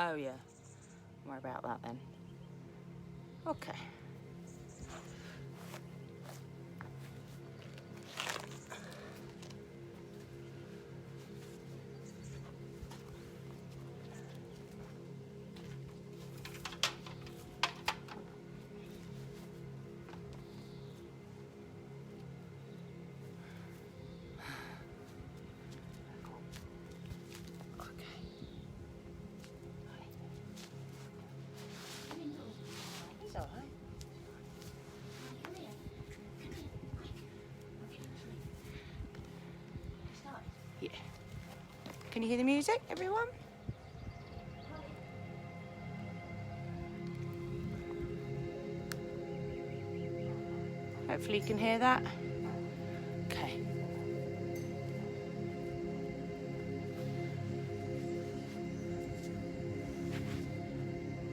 Oh yeah, don't worry about that then. Okay. It's all right. Yeah. Can you hear the music, everyone? Hopefully you can hear that. Okay.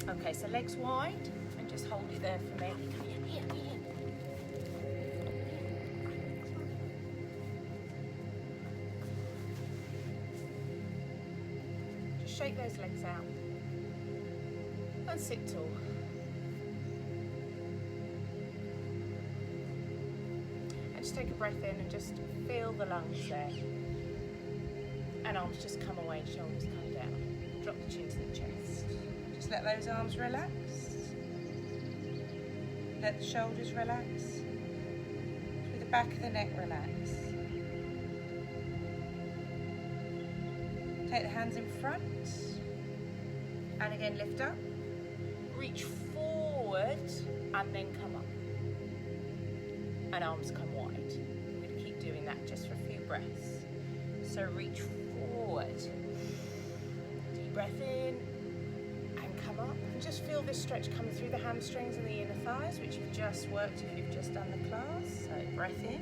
Okay, so legs wide and just hold it there for me. Here. Just shake those legs out and sit tall. And just take a breath in and just feel the lungs there. And arms just come away, shoulders come down. Drop the chin to the chest. Just let those arms relax. Let the shoulders relax. Through the back of the neck relax. Take the hands in front. And again lift up. Reach forward and then come up. And arms come wide. I'm going to keep doing that just for a few breaths. So reach forward. Deep breath in. Up and just feel this stretch coming through the hamstrings and the inner thighs, which you've just worked if you've just done the class. So breath in,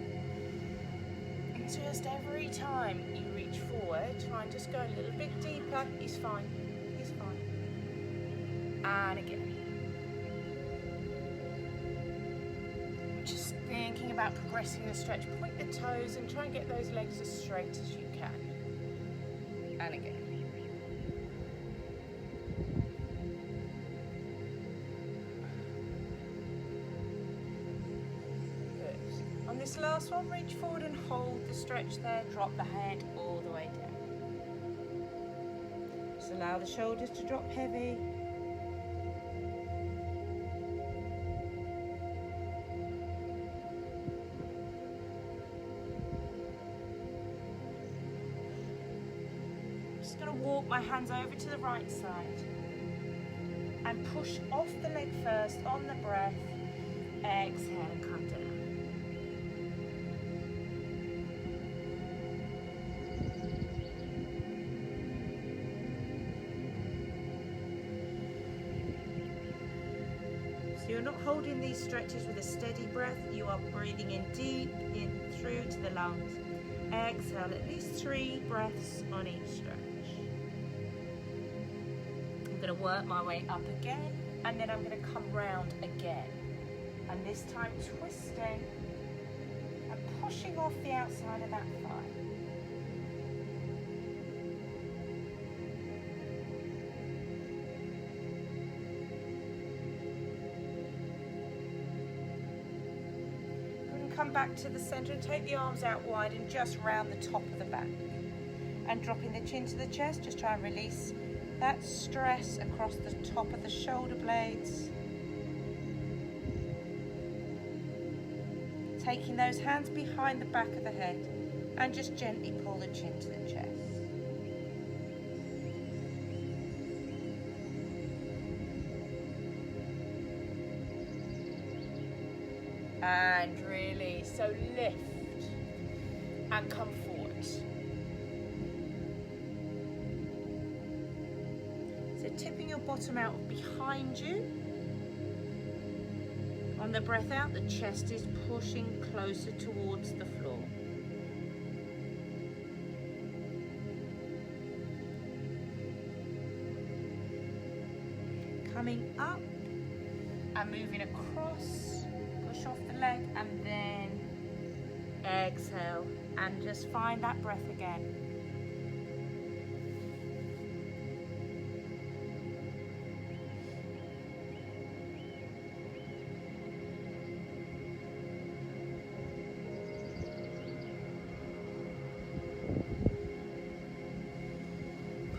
and just every time you reach forward, try and just go a little bit deeper. He's fine, and again. Just thinking about progressing the stretch, point the toes and try and get those legs as straight as you can, and again. On this last one, reach forward and hold the stretch there, drop the head all the way down. Just allow the shoulders to drop heavy. I'm just going to walk my hands over to the right side and push off the leg first on the breath. Exhale and come down. So you're not holding these stretches with a steady breath, you are breathing in deep in through to the lungs. Exhale, at least 3 breaths on each stretch. I'm going to work my way up again, and then I'm going to come round again. And this time twisting and pushing off the outside of that thigh. Come back to the center and take the arms out wide and just round the top of the back. And dropping the chin to the chest, just try and release that stress across the top of the shoulder blades. Taking those hands behind the back of the head and just gently pull the chin to the chest. And release, so lift and come forward. So tipping your bottom out behind you. On the breath out, the chest is pushing closer towards the floor. Coming up and moving across. Push off the leg and then exhale and just find that breath again.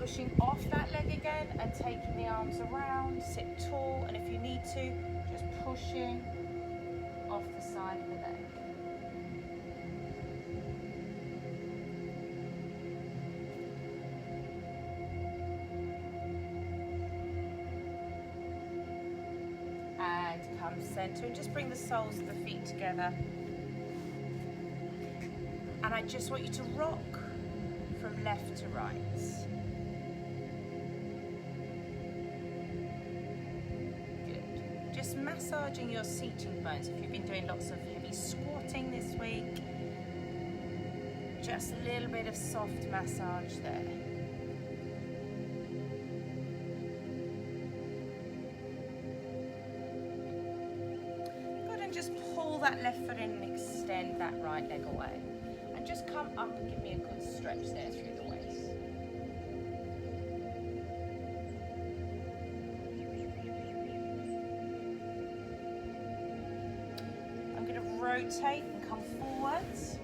pushing off that leg again and taking the arms around, sit tall, and if you need to, just pushing off the side of the leg. And come center and just bring the soles of the feet together. And I just want you to rock from left to right. Good. Just massaging your seating bones. If you've been doing lots of heavy squatting this week, just a little bit of soft massage there. Good, and just pull that left foot in and extend that right leg away. And just come up and give me a good stretch there through the waist. I'm going to rotate and come forwards,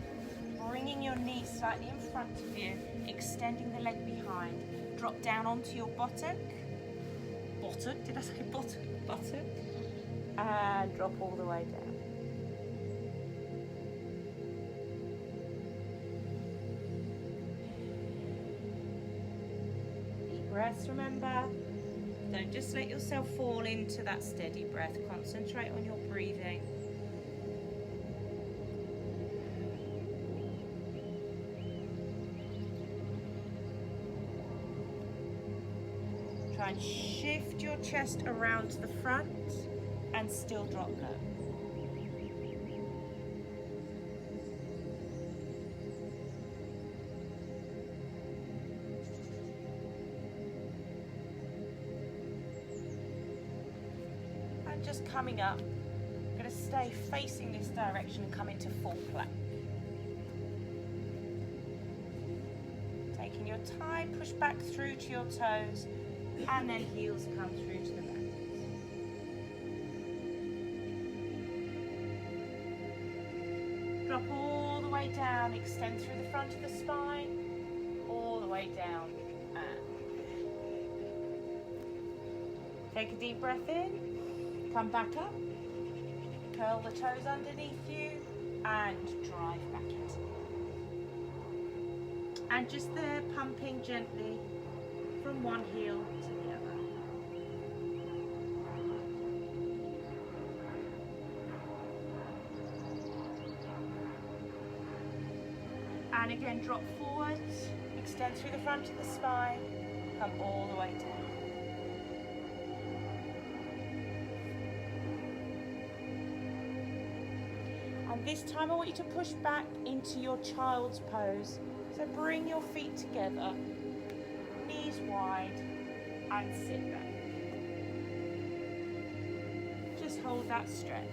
bringing your knees slightly in front of you, extending the leg behind. Drop down onto your buttock. Buttock? Did I say buttock? Buttock. And drop all the way down. Breaths, remember, don't just let yourself fall into that steady breath. Concentrate on your breathing. Try and shift your chest around to the front and still drop low. Just coming up, I'm going to stay facing this direction and come into full plank. Taking your time, push back through to your toes, and then heels come through to the back. Drop all the way down, extend through the front of the spine, all the way down, and take a deep breath in. Come back up, curl the toes underneath you, and drive back into it. And just there, pumping gently from one heel to the other. And again, drop forwards, extend through the front of the spine, come all the way down. And this time I want you to push back into your child's pose. So bring your feet together, knees wide, and sit back. Just hold that stretch.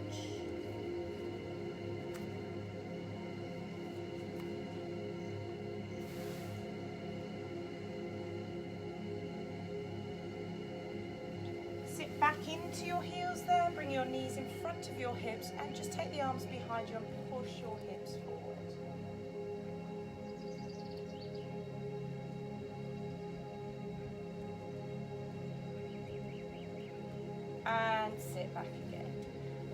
Sit back into your heels there, bring your knees in front of your hips and just take the arms behind you and push your hips forward. And sit back again.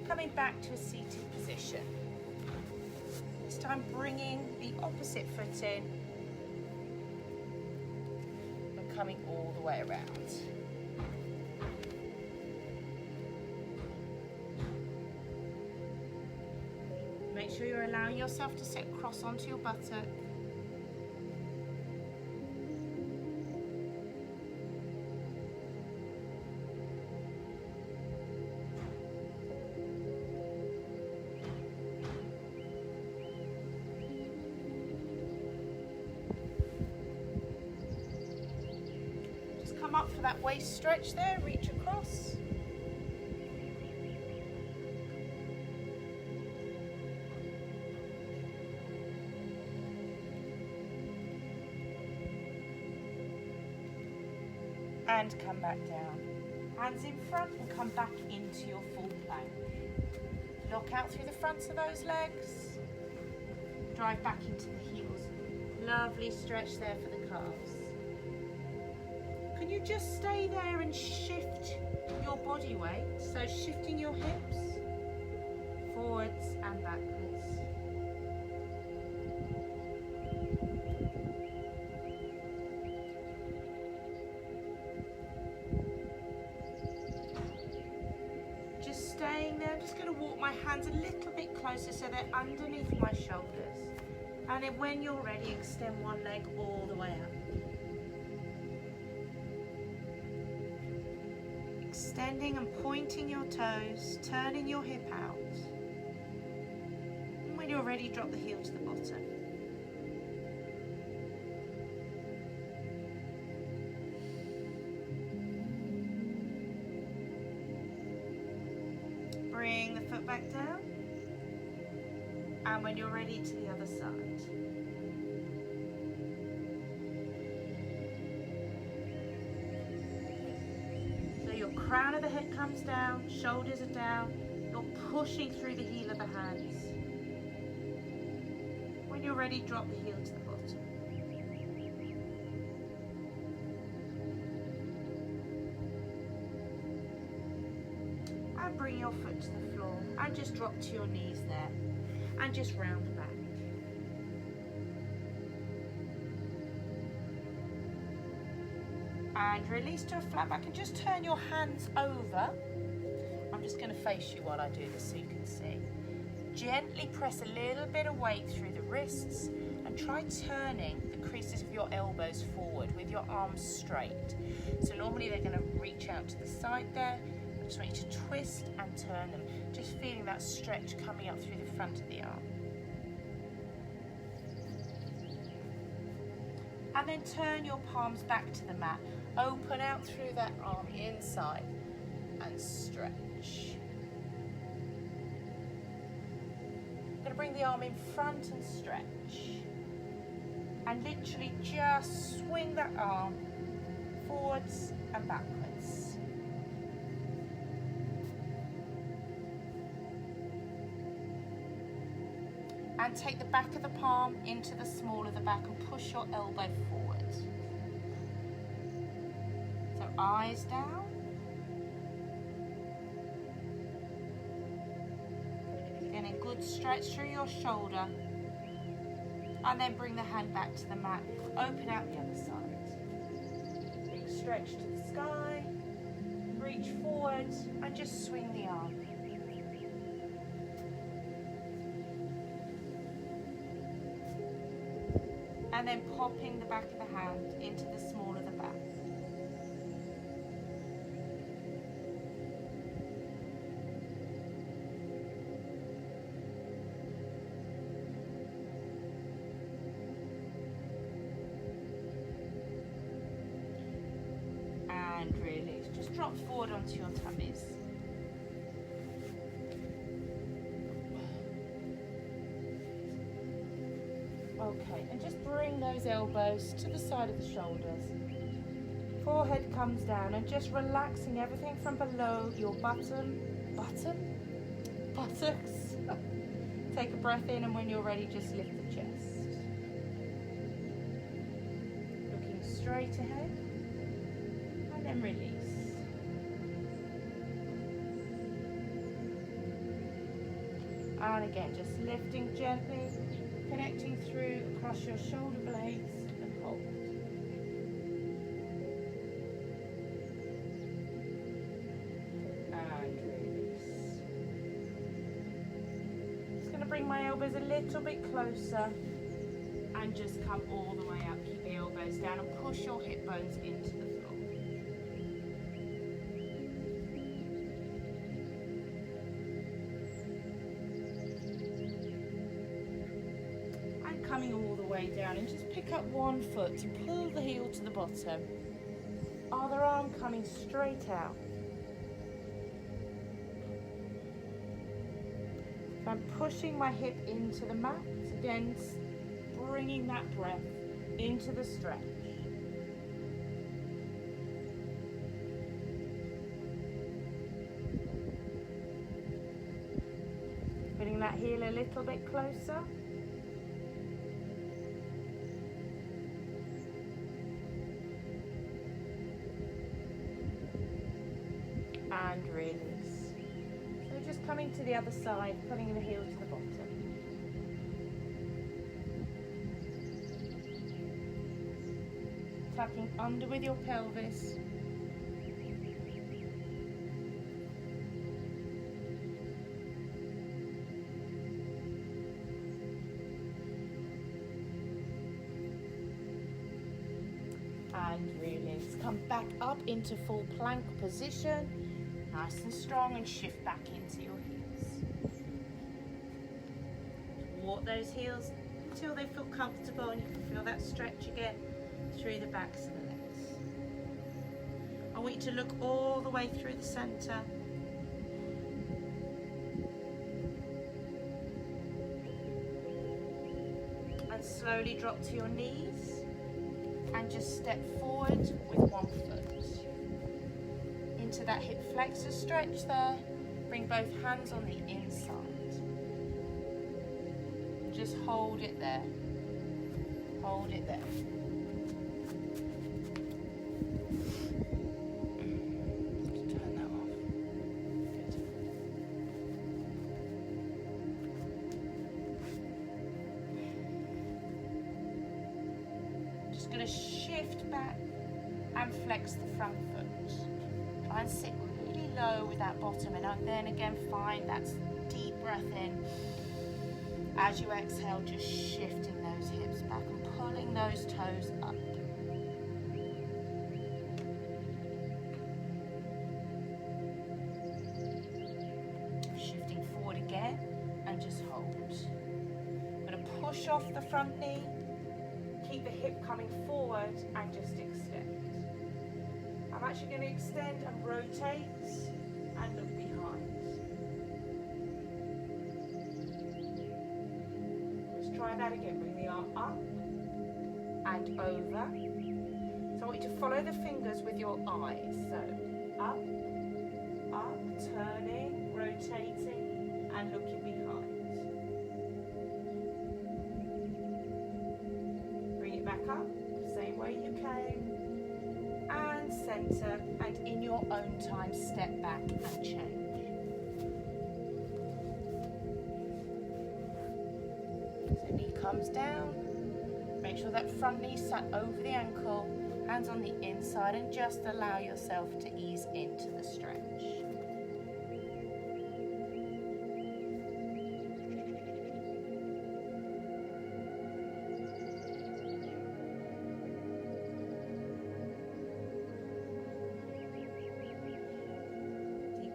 Coming back to a seated position. This time bringing the opposite foot in and coming all the way around. Make sure you're allowing yourself to sit cross onto your buttock. Just come up for that waist stretch there, reach across. And come back down. Hands in front and come back into your full plank. Lock out through the fronts of those legs. Drive back into the heels. Lovely stretch there for the calves. you just stay there and shift your body weight. So shifting your hips forwards and backwards. Just staying there. I'm just going to walk my hands a little bit closer so they're underneath my shoulders. And then when you're ready, extend one leg all the way up. Extending and pointing your toes, turning your hip out. And when you're ready, drop the heel to the bottom. Bring the foot back down. And when you're ready, to the other side. Crown of the head comes down, shoulders are down, you're pushing through the heel of the hands. When you're ready, drop the heel to the bottom. And bring your foot to the floor and just drop to your knees there and just round back. And release to a flat back and just turn your hands over. I'm just going to face you while I do this so you can see. Gently press a little bit of weight through the wrists and try turning the creases of your elbows forward with your arms straight. So normally they're going to reach out to the side there. I just want you to twist and turn them, just feeling that stretch coming up through the front of the arm. And then turn your palms back to the mat. Open out through that arm inside and stretch. I'm going to bring the arm in front and stretch. And literally just swing that arm forwards and backwards. And take the back of the palm into the small of the back and push your elbow forward. So eyes down. Again, a good stretch through your shoulder. And then bring the hand back to the mat. Open out the other side. Big stretch to the sky. Reach forward and just swing the arm. And then popping the back of the hand into the small of the back. And release. Just drop forward onto your tummies. Okay, and just bring those elbows to the side of the shoulders. Forehead comes down and just relaxing everything from below your buttocks. Take a breath in, and when you're ready, just lift the chest. Looking straight ahead, and then release. And again, just lifting gently. Connecting through across your shoulder blades and hold. And release. Just going to bring my elbows a little bit closer and just come all the way up. Keep the elbows down and push your hip bones into the floor. Coming all the way down, and just pick up one foot to pull the heel to the bottom. Other arm coming straight out. So I'm pushing my hip into the mat, again bringing that breath into the stretch. Putting that heel a little bit closer. and release. So just coming to the other side, pulling the heel to the bottom. Tucking under with your pelvis. And release. Come back up into full plank position, nice and strong, and shift back into your heels. Walk those heels until they feel comfortable, and you can feel that stretch again through the backs of the legs. I want you to look all the way through the center. And slowly drop to your knees. And just step forward with one foot. Into that hip flexor stretch there. Bring both hands on the inside. Just hold it there. Hold it there. Turn that off. Good. Just going to shift back and flex the front foot. Try and sit really low with that bottom, and then again find that deep breath in. As you exhale, just shifting those hips back and pulling those toes up. Shifting forward again and just hold. I'm going to push off the front knee. Keep the hip coming forward and just extend. I'm actually going to extend and rotate and look behind. Let's try that again. Bring the arm up and over. So I want you to follow the fingers with your eyes. So up, up, turning, rotating and looking behind. Back up, same way you came, and center, and in your own time step back and change. So knee comes down, make sure that front knee sat over the ankle, hands on the inside, and just allow yourself to ease into the stretch.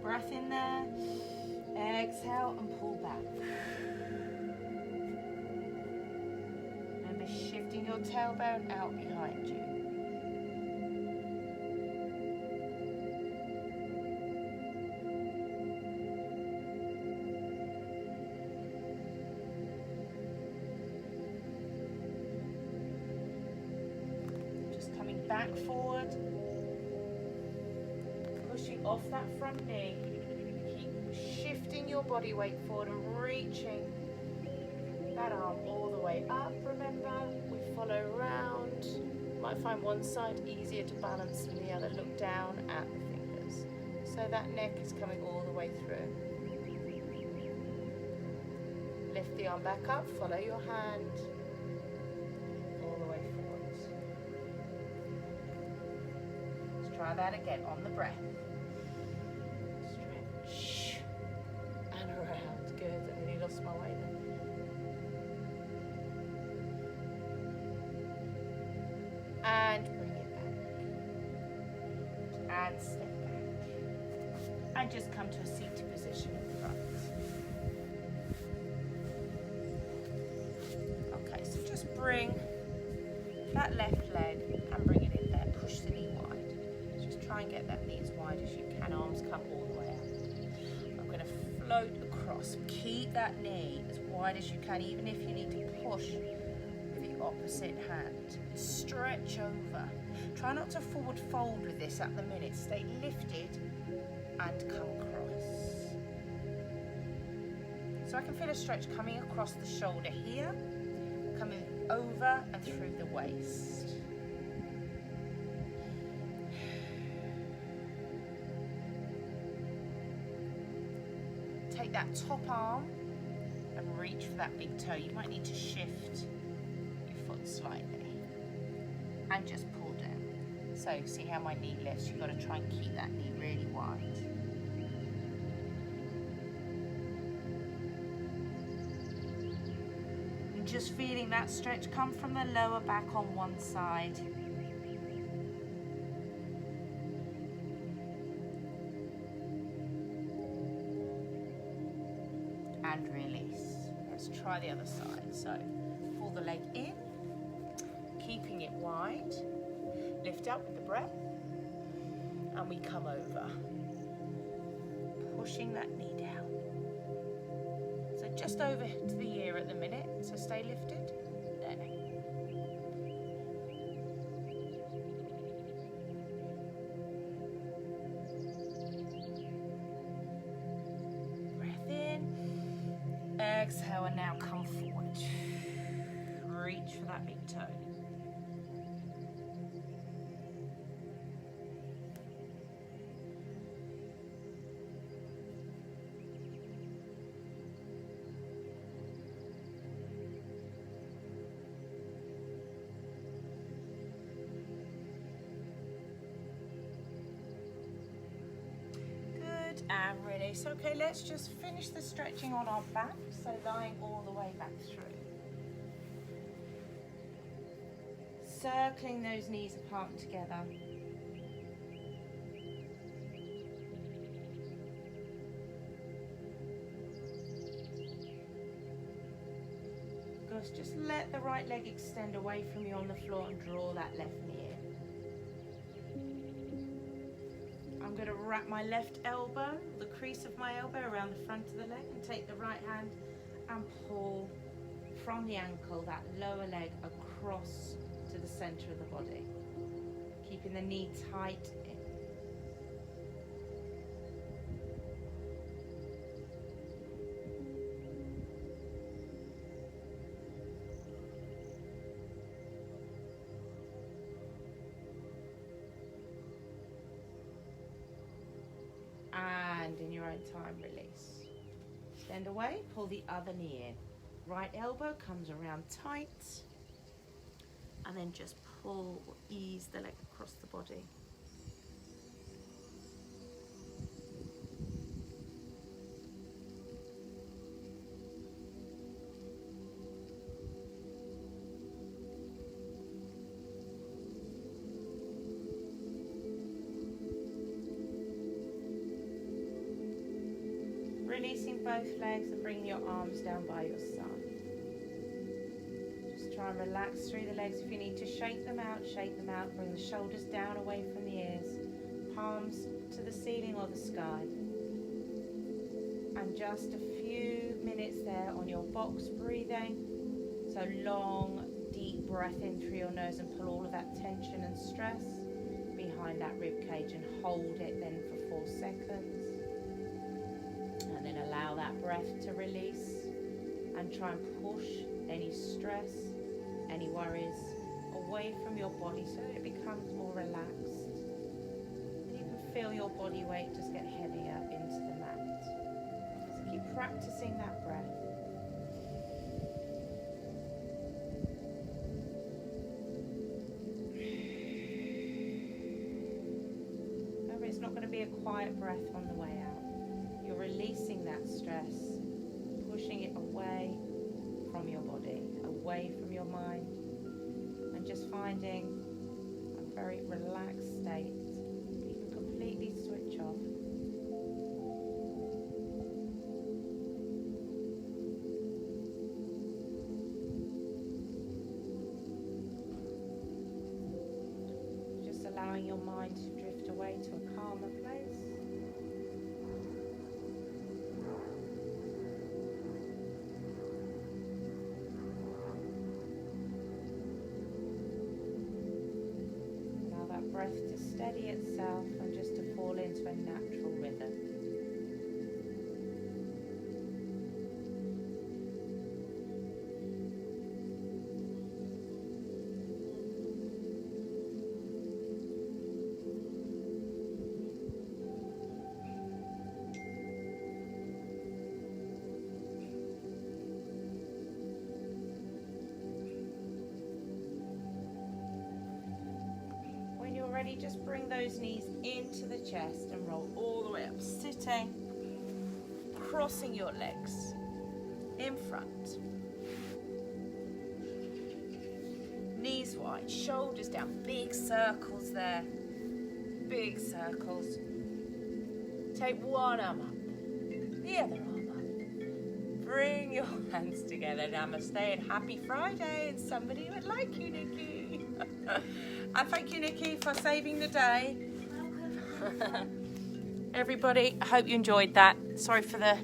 Breath in there, exhale and pull back. Remember shifting your tailbone out behind you. Just coming back forward. Pushing off that front knee, keep shifting your body weight forward and reaching that arm all the way up. Remember, we follow round. You might find one side easier to balance than the other. Look down at the fingers. So that neck is coming all the way through. Lift the arm back up, follow your hand all the way forwards. Let's try that again on the breath. Stretch and around. Good. I nearly lost my way then. And bring it back. And step back. And just come to a seated position in front. Okay, so just bring that left leg and bring it in there. Push the knee wide. Just try and get that knee as wide as you can. Arms come all the way out. I'm going to float across. Keep that knee as wide as you can, even if you need to push with the opposite hand. Stretch over. Try not to forward fold with this at the minute. Stay lifted and come across. So I can feel a stretch coming across the shoulder here, coming over and through the waist. take that top arm and reach for that big toe. You might need to shift your foot slightly and just pull down. So see how my knee lifts? You've got to try and keep that knee really wide. And just feeling that stretch come from the lower back on one side. And release. Let's try the other side. So pull the leg in, keeping it wide, lift up with the breath, and we come over, pushing that knee down. So just over to the ear at the minute, so stay lifted. There. Exhale and now come forward. Reach for that big toe. And release. Okay, let's just finish the stretching on our back, so lying all the way back through. Circling those knees apart and together. Just let the right leg extend away from you on the floor and draw that left knee in. I'm going to wrap my left elbow, the crease of my elbow, around the front of the leg and take the right hand and pull from the ankle, that lower leg, across to the center of the body. Keeping the knee tight in. And in your own time, release. Extend away, pull the other knee in. Right elbow comes around tight. And then just pull or ease the leg across the body. Releasing both legs and bringing your arms down by your side. Just try and relax through the legs. If you need to shake them out, shake them out. Bring the shoulders down away from the ears. Palms to the ceiling or the sky. And just a few minutes there on your box breathing. So long, deep breath in through your nose and pull all of that tension and stress behind that rib cage and hold it then for 4 seconds. And then allow that breath to release and try and push any stress, any worries away from your body so that it becomes more relaxed. You can feel your body weight just get heavier into the mat. So keep practicing that breath. Remember, it's not going to be a quiet breath on the way out. You're releasing that stress, pushing it away from your body, away from your mind, and just finding a very relaxed state that you can completely switch off. Just allowing your mind to drift away to a calmer place. Breath to steady itself and just to fall into a natural rhythm. just bring those knees into the chest and roll all the way up. Sitting, crossing your legs in front. Knees wide, shoulders down, big circles there. Big circles. Take one arm up, the other arm up. Bring your hands together. Namaste and happy Friday. And somebody would like you, Nikki. And thank you, Nikki, for saving the day. Everybody, I hope you enjoyed that. Sorry for the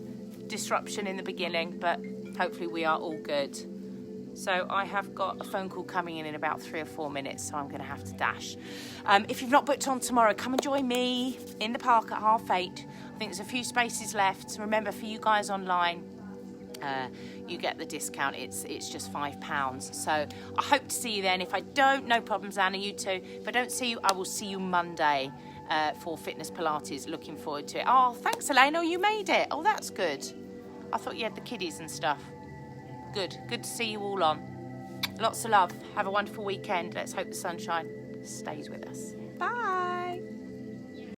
disruption in the beginning, but hopefully we are all good. So I have got a phone call coming in about 3 or 4 minutes, so I'm going to have to dash. If you've not booked on tomorrow, come and join me in the park at 8:30. I think there's a few spaces left. Remember, for you guys online, you get the discount. It's just £5. So I hope to see you then. If I don't, no problems, Anna, you too. If I don't see you, I will see you Monday for Fitness Pilates. Looking forward to it. Oh, thanks, Elaine. Oh, you made it. Oh, that's good. I thought you had the kiddies and stuff. Good to see you all on. Lots of love. Have a wonderful weekend. Let's hope the sunshine stays with us. Bye.